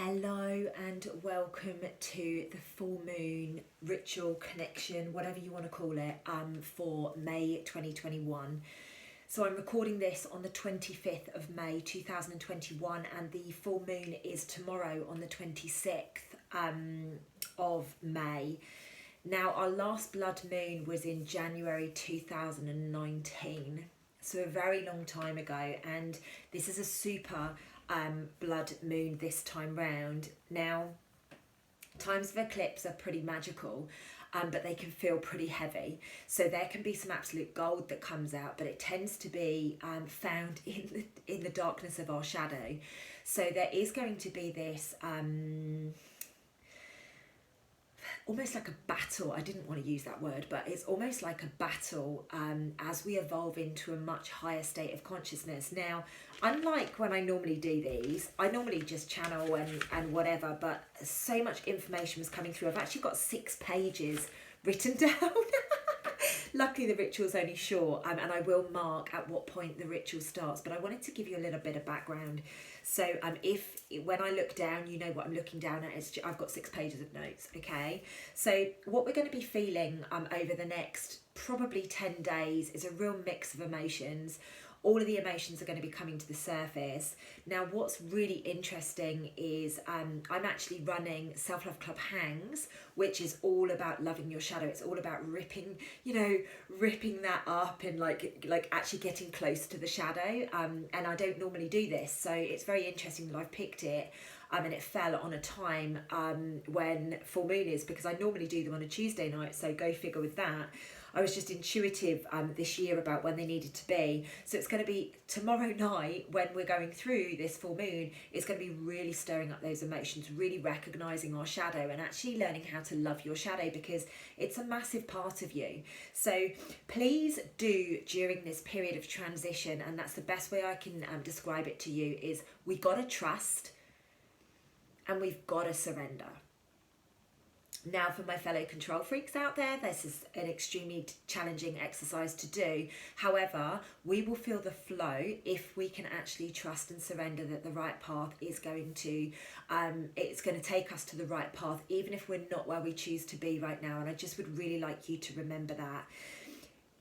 Hello and welcome to the full moon ritual connection, whatever you want to call it, for May 2021. So I'm recording this on the 25th of May 2021 and the full moon is tomorrow on the 26th of May. Now our last blood moon was in January 2019, so a very long time ago, and this is a super blood moon this time round. Now, times of eclipse are pretty magical, but they can feel pretty heavy. So there can be some absolute gold that comes out, but it tends to be found in the darkness of our shadow. So there is going to be this almost like a battle. I didn't want to use that word, but it's almost like a battle as we evolve into a much higher state of consciousness. Now, unlike when I normally do these, I normally just channel and whatever, but so much information was coming through. I've actually got 6 pages written down. Luckily the ritual's only short, and I will mark at what point the ritual starts, but I wanted to give you a little bit of background. So if when I look down, you know what I'm looking down at. I've got 6 pages of notes, okay? So what we're going to be feeling over the next probably 10 days is a real mix of emotions. All of the emotions are going to be coming to the surface. Now, what's really interesting is I'm actually running Self-Love Club Hangs, which is all about loving your shadow. It's all about ripping that up and like actually getting close to the shadow. And I don't normally do this, so it's very interesting that I've picked it. And it fell on a time when full moon is, because I normally do them on a Tuesday night, so go figure with that. I was just intuitive this year about when they needed to be. So it's going to be tomorrow night when we're going through this full moon. It's going to be really stirring up those emotions, really recognising our shadow and actually learning how to love your shadow, because it's a massive part of you. So please do, during this period of transition, and that's the best way I can describe it to you, is we got to trust and we've got to surrender. Now, for my fellow control freaks out there, this is an extremely challenging exercise to do. However, we will feel the flow if we can actually trust and surrender that the right path is going to, it's going to take us to the right path, even if we're not where we choose to be right now. And I just would really like you to remember that.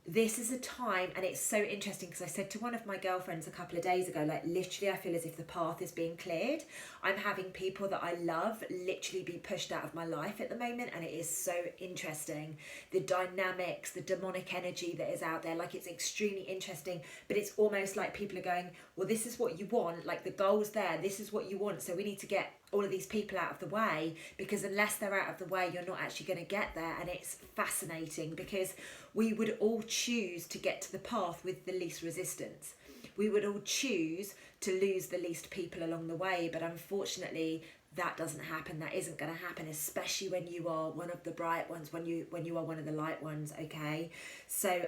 This is a time, and it's so interesting because I said to one of my girlfriends a couple of days ago, like literally I feel as if the path is being cleared. I'm having people that I love literally be pushed out of my life at the moment, and it is so interesting. The dynamics, the demonic energy that is out there, like it's extremely interesting, but it's almost like people are going, well, this is what you want, like the goal's there, this is what you want, so we need to get all of these people out of the way, because unless they're out of the way, you're not actually going to get there. And it's fascinating because we would all choose to get to the path with the least resistance. We would all choose to lose the least people along the way, but unfortunately that doesn't happen. That isn't going to happen, especially when you are one of the bright ones, when you are one of the light ones, okay? So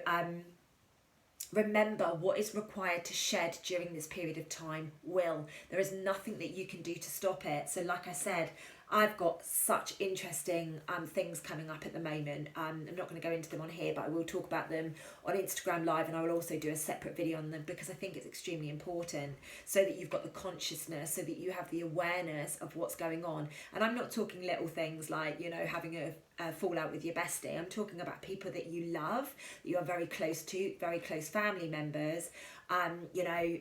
remember, what is required to shed during this period of time will. There is nothing that you can do to stop it. So like I said, I've got such interesting things coming up at the moment. I'm not going to go into them on here, but I will talk about them on Instagram Live, and I will also do a separate video on them because I think it's extremely important, so that you've got the consciousness, so that you have the awareness of what's going on. And I'm not talking little things like, you know, having a fallout with your bestie. I'm talking about people that you love, that you are very close to, very close family members, you know,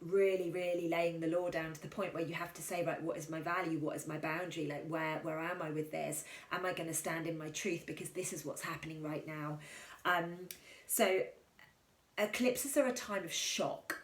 really laying the law down to the point where you have to say, right, what is my value, what is my boundary, like where am I with this, am I going to stand in my truth, because this is what's happening right now. So eclipses are a time of shock,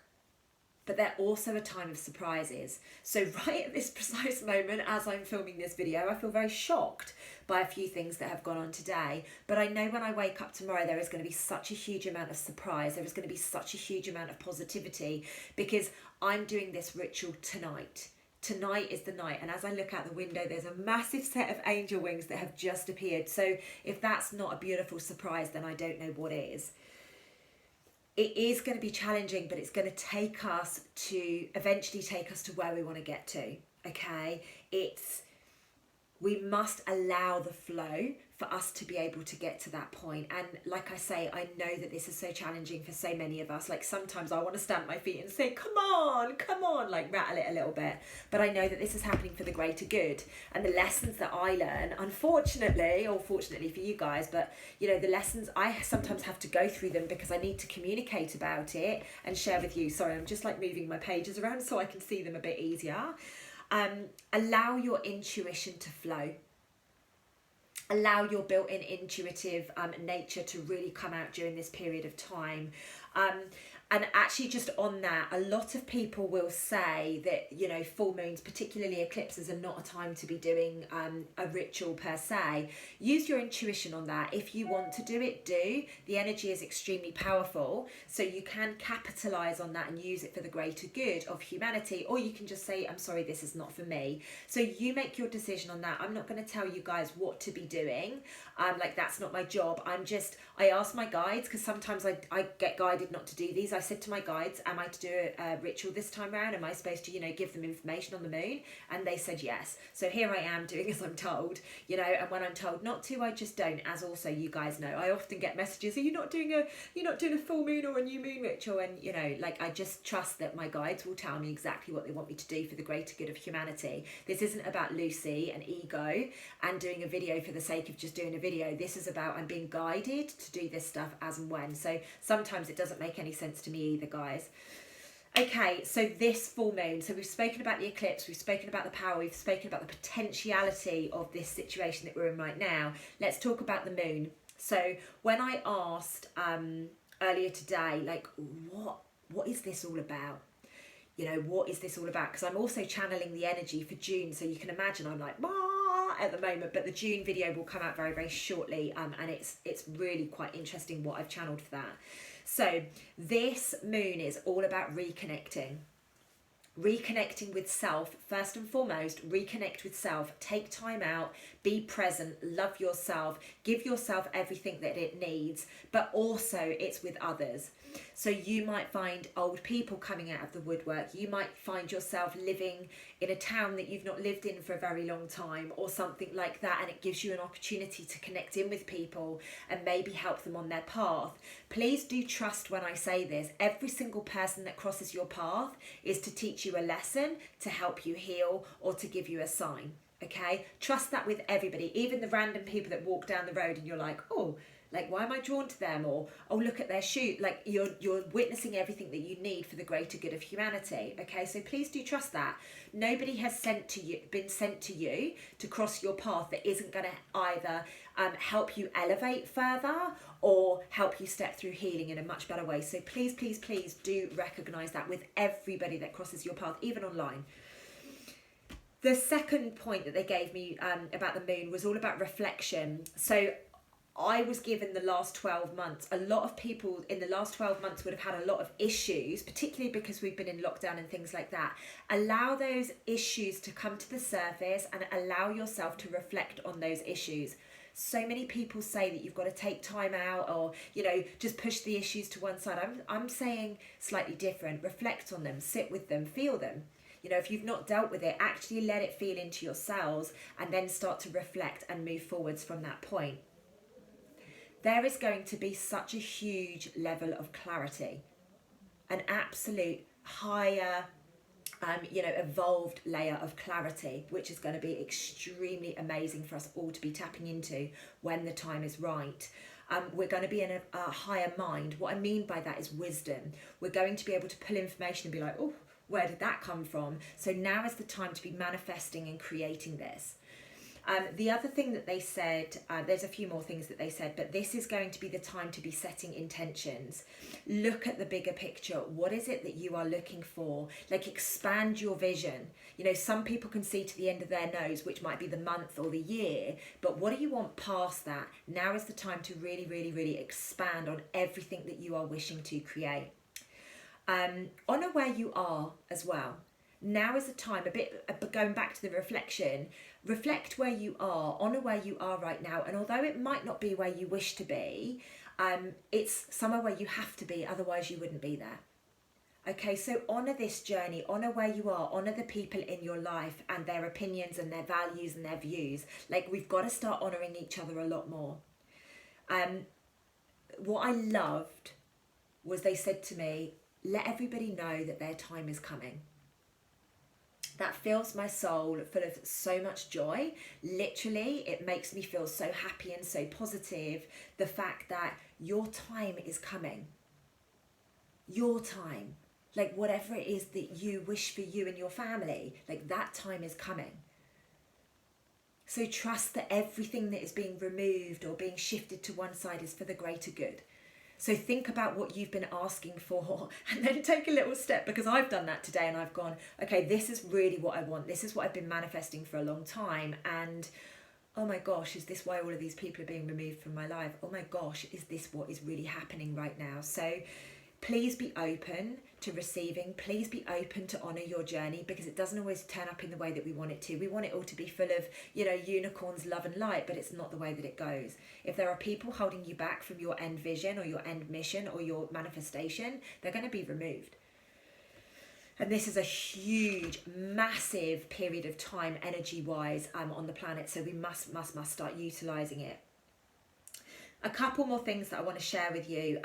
but they're also a time of surprises. So right at this precise moment, as I'm filming this video, I feel very shocked by a few things that have gone on today. But I know when I wake up tomorrow, there is going to be such a huge amount of surprise. There is going to be such a huge amount of positivity, because I'm doing this ritual tonight. Tonight is the night, and as I look out the window, there's a massive set of angel wings that have just appeared. So if that's not a beautiful surprise, then I don't know what is. It is going to be challenging, but it's going to take us to, eventually take us to where we want to get to, okay? We must allow the flow for us to be able to get to that point. And like I say, I know that this is so challenging for so many of us. Like sometimes I want to stamp my feet and say, come on, like rattle it a little bit. But I know that this is happening for the greater good. And the lessons that I learn, unfortunately, or fortunately for you guys, but you know, the lessons, I sometimes have to go through them because I need to communicate about it and share with you. Sorry, I'm just like moving my pages around so I can see them a bit easier. Allow your intuition to flow. Allow your built-in intuitive nature to really come out during this period of time. And actually just on that, a lot of people will say that, you know, full moons, particularly eclipses, are not a time to be doing a ritual per se. Use your intuition on that. If you want to do it, do. The energy is extremely powerful, so you can capitalize on that and use it for the greater good of humanity, or you can just say, I'm sorry, this is not for me. So you make your decision on that. I'm not going to tell you guys what to be doing. Like that's not my job. I ask my guides, because sometimes I get guided not to do these. I said to my guides, am I to do a ritual this time around? Am I supposed to, you know, give them information on the moon? And they said yes. So here I am doing as I'm told, you know, and when I'm told not to, I just don't, as also you guys know. I often get messages, are you not doing a full moon or a new moon ritual? And, you know, like I just trust that my guides will tell me exactly what they want me to do for the greater good of humanity. This isn't about Lucy and ego and doing a video for the sake of just doing a video. This is about I'm being guided to do this stuff as and when. So sometimes it doesn't make any sense to me either, guys. Okay, so this full moon, so we've spoken about the eclipse, we've spoken about the power, we've spoken about the potentiality of this situation that we're in right now. Let's talk about the moon. So when I asked earlier today, like, what is this all about? You know, what is this all about? Because I'm also channeling the energy for June, so you can imagine I'm like, at the moment, but the June video will come out very, very shortly, and it's really quite interesting what I've channeled for that. So this moon is all about reconnecting with self. First and foremost, reconnect with self. Take time out, be present, love yourself, give yourself everything that it needs, but also it's with others. So you might find old people coming out of the woodwork. You might find yourself living in a town that you've not lived in for a very long time or something like that, and it gives you an opportunity to connect in with people and maybe help them on their path. Please do trust when I say this. Every single person that crosses your path is to teach you a lesson, to help you heal, or to give you a sign. Okay? Trust that with everybody, even the random people that walk down the road and you're like, oh, like, why am I drawn to them? Or, oh, look at their shoe. Like, you're witnessing everything that you need for the greater good of humanity. Okay, so please do trust that. Nobody has been sent to you to cross your path that isn't going to either help you elevate further or help you step through healing in a much better way. So please, please, please do recognise that with everybody that crosses your path, even online. The second point that they gave me about the moon was all about reflection. So I was given the last 12 months. A lot of people in the last 12 months would have had a lot of issues, particularly because we've been in lockdown and things like that. Allow those issues to come to the surface and allow yourself to reflect on those issues. So many people say that you've got to take time out or, you know, just push the issues to one side. I'm saying slightly different. Reflect on them, sit with them, feel them. You know, if you've not dealt with it, actually let it feel into your cells and then start to reflect and move forwards from that point. There is going to be such a huge level of clarity, an absolute higher, evolved layer of clarity, which is going to be extremely amazing for us all to be tapping into when the time is right. We're going to be in a higher mind. What I mean by that is wisdom. We're going to be able to pull information and be like, oh, where did that come from? So now is the time to be manifesting and creating this. The other thing that they said, there's a few more things that they said, but this is going to be the time to be setting intentions. Look at the bigger picture. What is it that you are looking for? Like, expand your vision. You know, some people can see to the end of their nose, which might be the month or the year, but what do you want past that? Now is the time to really, really, really expand on everything that you are wishing to create. Honour where you are as well. Now is the time, going back to the reflection, reflect where you are, honour where you are right now. And although it might not be where you wish to be, it's somewhere where you have to be, otherwise you wouldn't be there. Okay, so honour this journey, honour where you are, honour the people in your life and their opinions and their values and their views. Like, we've got to start honouring each other a lot more. What I loved was they said to me, let everybody know that their time is coming. That fills my soul full of so much joy. Literally, it makes me feel so happy and so positive. The fact that your time is coming. Your time. Like, whatever it is that you wish for you and your family, like, that time is coming. So trust that everything that is being removed or being shifted to one side is for the greater good. So think about what you've been asking for and then take a little step, because I've done that today and I've gone, okay, this is really what I want. This is what I've been manifesting for a long time. And oh my gosh, is this why all of these people are being removed from my life? Oh my gosh, is this what is really happening right now? So please be open to receiving. Please be open to honour your journey, because it doesn't always turn up in the way that we want it to. We want it all to be full of, you know, unicorns, love and light, but it's not the way that it goes. If there are people holding you back from your end vision or your end mission or your manifestation, they're going to be removed. And this is a huge, massive period of time, energy-wise, on the planet. So we must start utilising it. A couple more things that I want to share with you.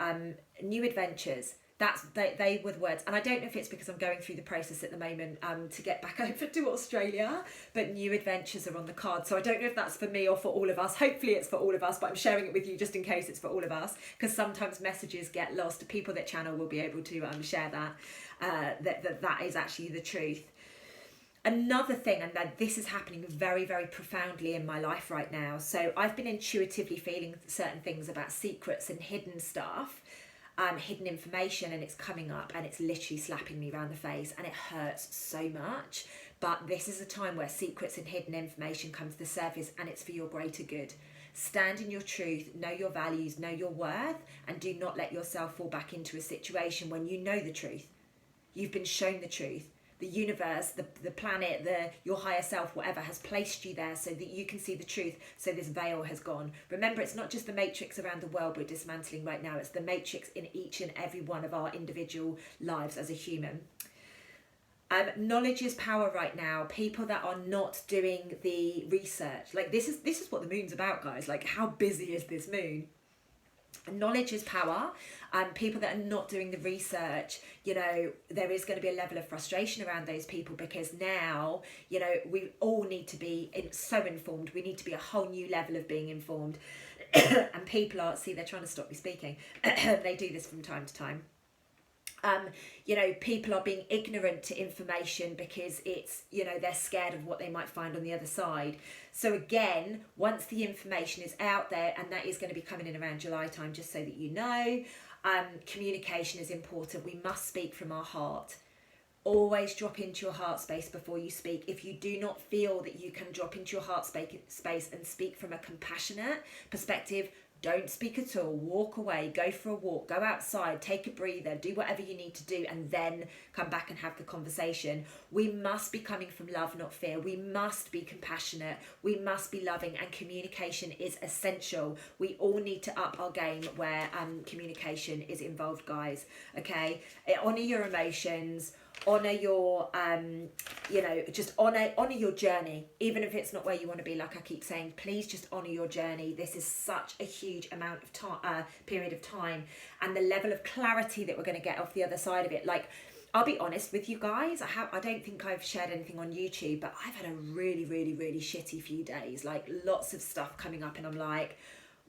New adventures. They were the words. And I don't know if it's because I'm going through the process at the moment to get back over to Australia, but new adventures are on the card. So I don't know if that's for me or for all of us. Hopefully it's for all of us, but I'm sharing it with you just in case it's for all of us, because sometimes messages get lost. People that channel will be able to share that is actually the truth. Another thing, and that this is happening very, very profoundly in my life right now. So I've been intuitively feeling certain things about secrets and hidden stuff, hidden information, and it's coming up and it's literally slapping me around the face and it hurts so much. But this is a time where secrets and hidden information come to the surface, and it's for your greater good. Stand in your truth, know your values, know your worth, and do not let yourself fall back into a situation when you know the truth. You've been shown the truth. The universe, the planet, your higher self, whatever, has placed you there so that you can see the truth. So this veil has gone. Remember, it's not just the matrix around the world we're dismantling right now. It's the matrix in each and every one of our individual lives as a human. Knowledge is power right now. People that are not doing the research, like this is what the moon's about, guys. Like, how busy is this moon? Knowledge is power. People that are not doing the research, you know, there is going to be a level of frustration around those people, because now, you know, we all need to be so informed. We need to be a whole new level of being informed. And people are, see, they're trying to stop me speaking. They do this from time to time. You know, people are being ignorant to information because it's, you know, they're scared of what they might find on the other side. So again, once the information is out there, and that is going to be coming in around July time, just so that you know, communication is important. We must speak from our heart. Always drop into your heart space before you speak. If you do not feel that you can drop into your heart space and speak from a compassionate perspective, don't speak at all. Walk away, go for a walk, go outside, take a breather, do whatever you need to do, and then come back and have the conversation. We must be coming from love, not fear. We must be compassionate. We must be loving, and communication is essential. We all need to up our game where communication is involved, guys. Okay? Honor your emotions. Honor your you know, just honor your journey, even if it's not where you want to be. Like I keep saying, please just honor your journey. This is such a huge amount of time, period of time, and the level of clarity that we're going to get off the other side of it. Like, I'll be honest with you guys, I don't think I've shared anything on YouTube, but I've had a really, really, really shitty few days. Like, lots of stuff coming up, and I'm like,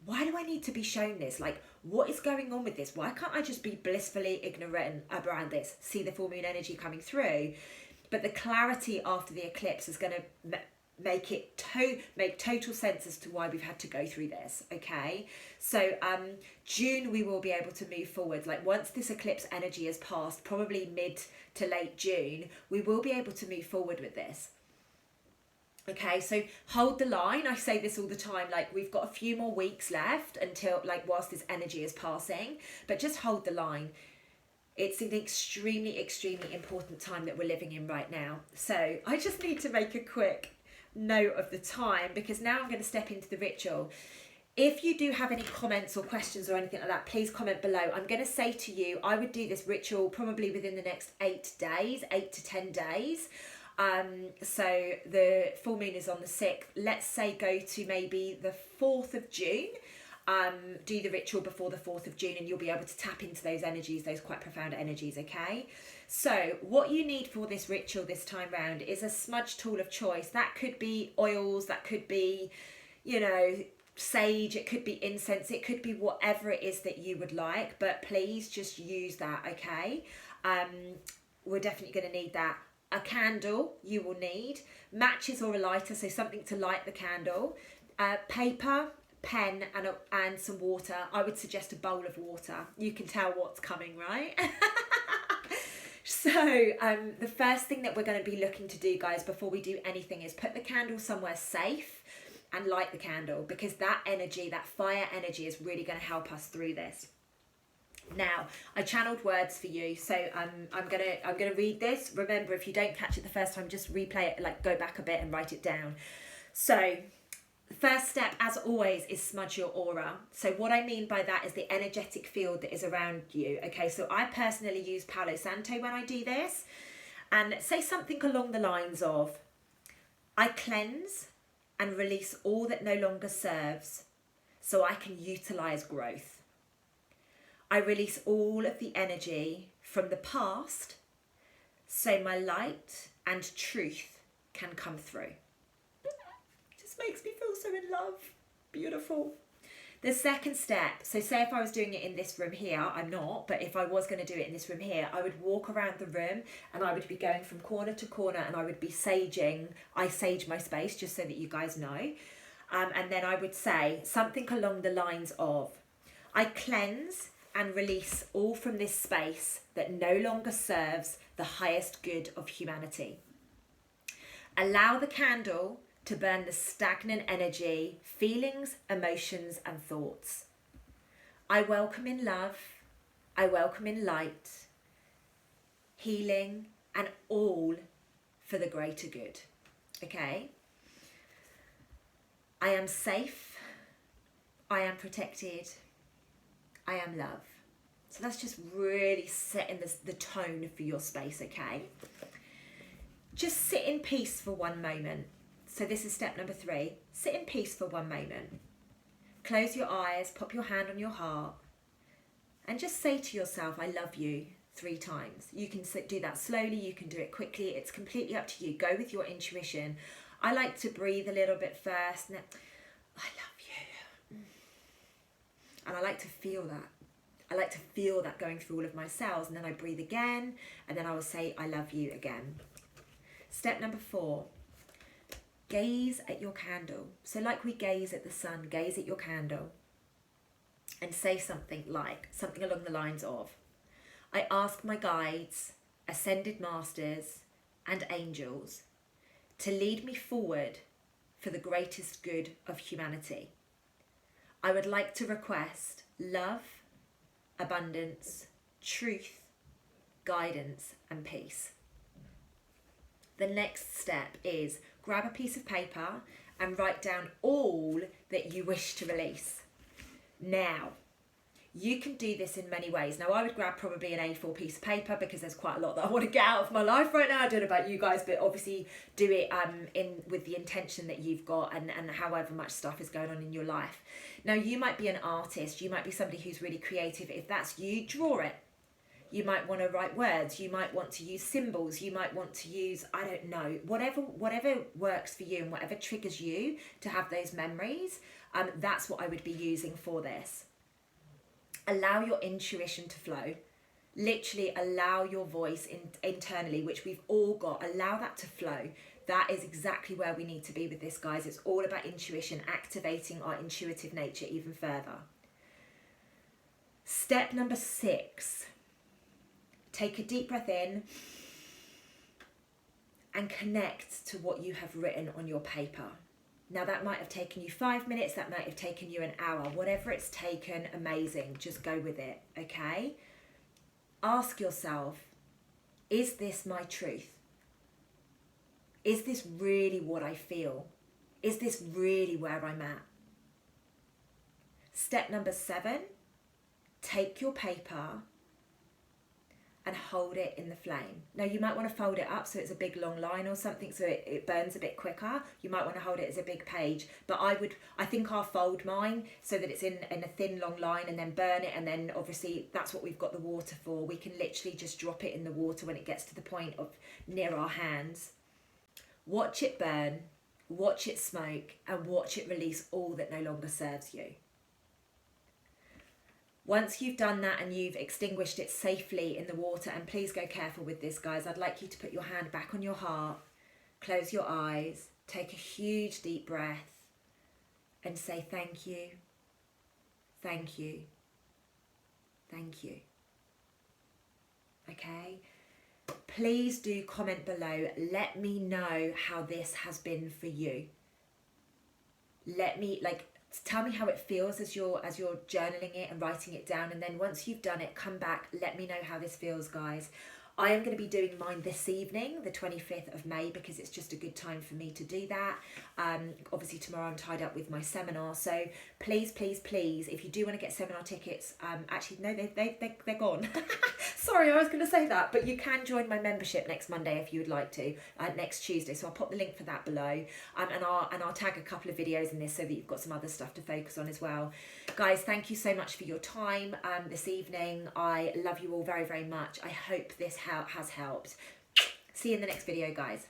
why do I need to be shown this? Like, what is going on with this? Why can't I just be blissfully ignorant around this? See the full moon energy coming through. But the clarity after the eclipse is going to make total sense as to why we've had to go through this. Okay, so June we will be able to move forward. Like, once this eclipse energy has passed, probably mid to late June, we will be able to move forward with this. Okay, so hold the line. I say this all the time, like, we've got a few more weeks left until, like, whilst this energy is passing, but just hold the line. It's an extremely, extremely important time that we're living in right now. So I just need to make a quick note of the time, because now I'm going to step into the ritual. If you do have any comments or questions or anything like that, please comment below. I'm going to say to you, I would do this ritual probably within the next 8 days, 8 to 10 days. So the full moon is on the 6th. Let's say go to maybe the 4th of June. Do the ritual before the 4th of June and you'll be able to tap into those energies, those quite profound energies, okay? So what you need for this ritual this time round is a smudge tool of choice. That could be oils, that could be, you know, sage, it could be incense, it could be whatever it is that you would like, but please just use that, okay? We're definitely going to need that. A candle you will need, matches or a lighter, so something to light the candle, paper, pen and some water. I would suggest a bowl of water. You can tell what's coming, right? So the first thing that we're going to be looking to do, guys, before we do anything is put the candle somewhere safe and light the candle, because that energy, that fire energy, is really going to help us through this. Now, I channeled words for you, so I'm gonna read this. Remember, if you don't catch it the first time, just replay it, like go back a bit and write it down. So the first step, as always, is smudge your aura. So what I mean by that is the energetic field that is around you. Okay, so I personally use Palo Santo when I do this, and say something along the lines of, I cleanse and release all that no longer serves so I can utilize growth. I release all of the energy from the past so my light and truth can come through. Just makes me feel so in love. Beautiful. The second step, so say if I was doing it in this room here, I'm not, but if I was going to do it in this room here, I would walk around the room and I would be going from corner to corner and I would be saging. I sage my space just so that you guys know. And then I would say something along the lines of, I cleanse and release all from this space that no longer serves the highest good of humanity. Allow the candle to burn the stagnant energy, feelings, emotions, and thoughts. I welcome in love, I welcome in light, healing, and all for the greater good. Okay? I am safe, I am protected, I am love. So that's just really setting the tone for your space, okay? Just sit in peace for one moment. So this is step number 3. Sit in peace for one moment. Close your eyes, pop your hand on your heart, and just say to yourself, I love you 3 times. You can do that slowly, you can do it quickly. It's completely up to you. Go with your intuition. I like to breathe a little bit first. And then, I love you. And I like to feel that. I like to feel that going through all of my cells, and then I breathe again, and then I will say, I love you again. Step number 4, gaze at your candle. So like we gaze at the sun, gaze at your candle and say something along the lines of, I ask my guides, ascended masters and angels to lead me forward for the greatest good of humanity. I would like to request love, abundance, truth, guidance, and peace. The next step is grab a piece of paper and write down all that you wish to release. Now, you can do this in many ways. Now, I would grab probably an A4 piece of paper because there's quite a lot that I want to get out of my life right now. I don't know about you guys, but obviously do it with the intention that you've got and however much stuff is going on in your life. Now, you might be an artist. You might be somebody who's really creative. If that's you, draw it. You might want to write words. You might want to use symbols. You might want to use, I don't know, whatever works for you and whatever triggers you to have those memories. That's what I would be using for this. Allow your intuition to flow. Literally allow your voice internally, which we've all got. Allow that to flow. That is exactly where we need to be with this, guys. It's all about intuition, activating our intuitive nature even further. Step number 6. Take a deep breath in and connect to what you have written on your paper. Now, that might have taken you 5 minutes, that might have taken you an hour. Whatever it's taken, amazing. Just go with it, okay? Ask yourself, is this my truth? Is this really what I feel? Is this really where I'm at? Step number 7, take your paper and hold it in the flame. Now you might want to fold it up so it's a big long line or something so it burns a bit quicker. You might want to hold it as a big page, but I think I'll fold mine so that it's in a thin long line and then burn it, and then obviously that's what we've got the water for. We can literally just drop it in the water when it gets to the point of near our hands. Watch it burn, watch it smoke, and watch it release all that no longer serves you. Once you've done that and you've extinguished it safely in the water, and please go careful with this, guys, I'd like you to put your hand back on your heart, close your eyes, take a huge deep breath and say thank you, thank you, thank you. Okay? Please do comment below. Let me know how this has been for you. Let me, tell me how it feels as you're journaling it and writing it down, and then once you've done it, come back, let me know how this feels, guys. I am going to be doing mine this evening, the 25th of May, because it's just a good time for me to do that. Obviously tomorrow I'm tied up with my seminar, so please, please, please, if you do want to get seminar tickets, actually no, they're gone. Sorry, I was going to say that, but you can join my membership next Monday if you would like to, next Tuesday, so I'll pop the link for that below, and I'll tag a couple of videos in this so that you've got some other stuff to focus on as well. Guys, thank you so much for your time this evening. I love you all very, very much. I hope this has helped. See you in the next video, guys.